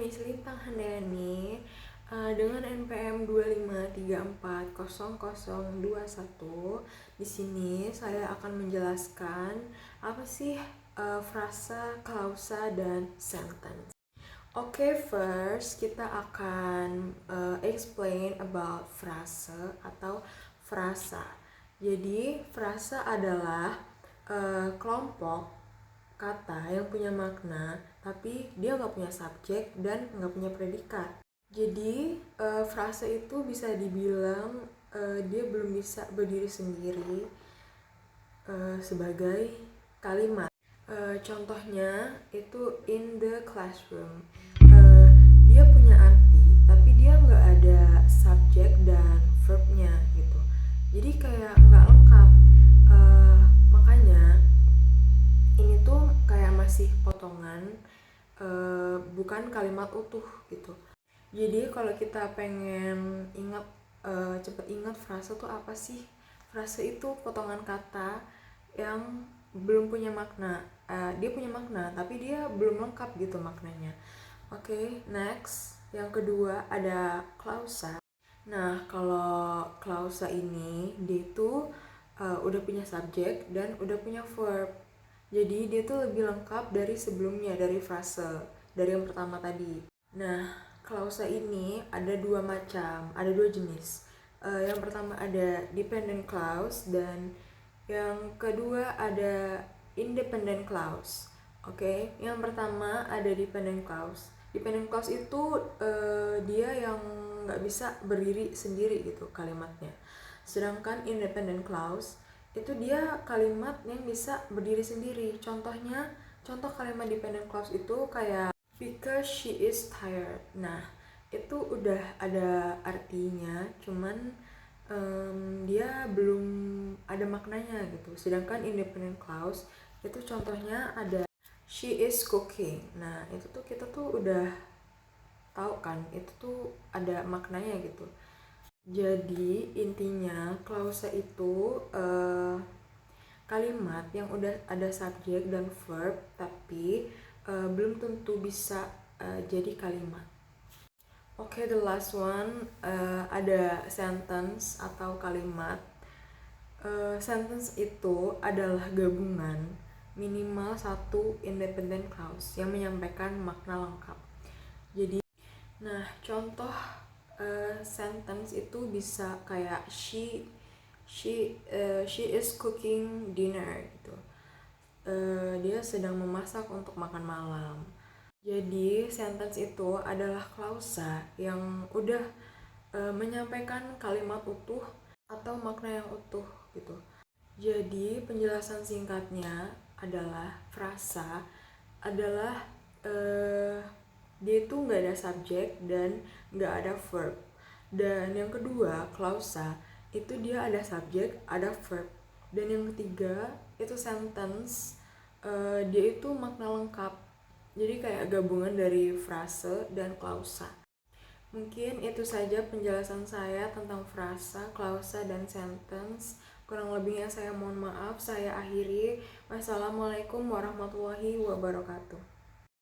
Selipang Handayani dengan NPM 253400021. Di sini saya akan menjelaskan apa sih frasa, klausa, dan sentence. Oke, first kita akan explain about frase atau frasa. Jadi frasa adalah kelompok kata yang punya makna tapi dia nggak punya subjek dan nggak punya predikat. Jadi frase itu bisa dibilang dia belum bisa berdiri sendiri sebagai kalimat. Contohnya itu in the classroom. Dia punya arti tapi dia nggak ada subjek dan verbnya gitu. Jadi kayak nggak lengkap. Makanya ini tuh kayak masih potongan, bukan kalimat utuh gitu. Jadi kalau kita pengen cepet ingat frase tuh apa sih? Frase itu potongan kata yang belum punya makna. Dia punya makna tapi dia belum lengkap gitu maknanya. Oke, next. Yang kedua ada klausa. Nah, kalau klausa ini dia tuh udah punya subjek dan udah punya verb. Jadi dia tuh lebih lengkap dari sebelumnya, dari frase, dari yang pertama tadi. Nah, klausa ini ada dua macam, ada dua jenis. Yang pertama ada dependent clause dan yang kedua ada independent clause. Oke, yang pertama ada dependent clause. Dependent clause itu dia yang nggak bisa berdiri sendiri gitu kalimatnya. Sedangkan independent clause itu dia kalimat yang bisa berdiri sendiri. Contoh kalimat dependent clause itu kayak because she is tired. Nah, itu udah ada artinya, cuman dia belum ada maknanya gitu. Sedangkan independent clause itu contohnya ada she is cooking. Nah, itu tuh kita tuh udah tahu kan, itu tuh ada maknanya gitu. Jadi intinya klausa itu kalimat yang udah ada subjek dan verb tapi belum tentu bisa jadi kalimat. Oke, the last one ada sentence atau kalimat. Sentence itu adalah gabungan minimal satu independent clause yang menyampaikan makna lengkap. Jadi, nah contoh sentence itu bisa kayak she is cooking dinner gitu. Dia sedang memasak untuk makan malam. Jadi sentence itu adalah klausa yang udah menyampaikan kalimat utuh atau makna yang utuh gitu. Jadi penjelasan singkatnya adalah frasa adalah dia itu nggak ada subjek dan nggak ada verb. Dan yang kedua klausa itu dia ada subjek, ada verb. Dan yang ketiga itu sentence, dia itu makna lengkap. Jadi kayak gabungan dari frase dan klausa. Mungkin itu saja penjelasan saya tentang frasa, klausa, dan sentence. Kurang lebihnya saya mohon maaf, saya akhiri. Wassalamualaikum warahmatullahi wabarakatuh.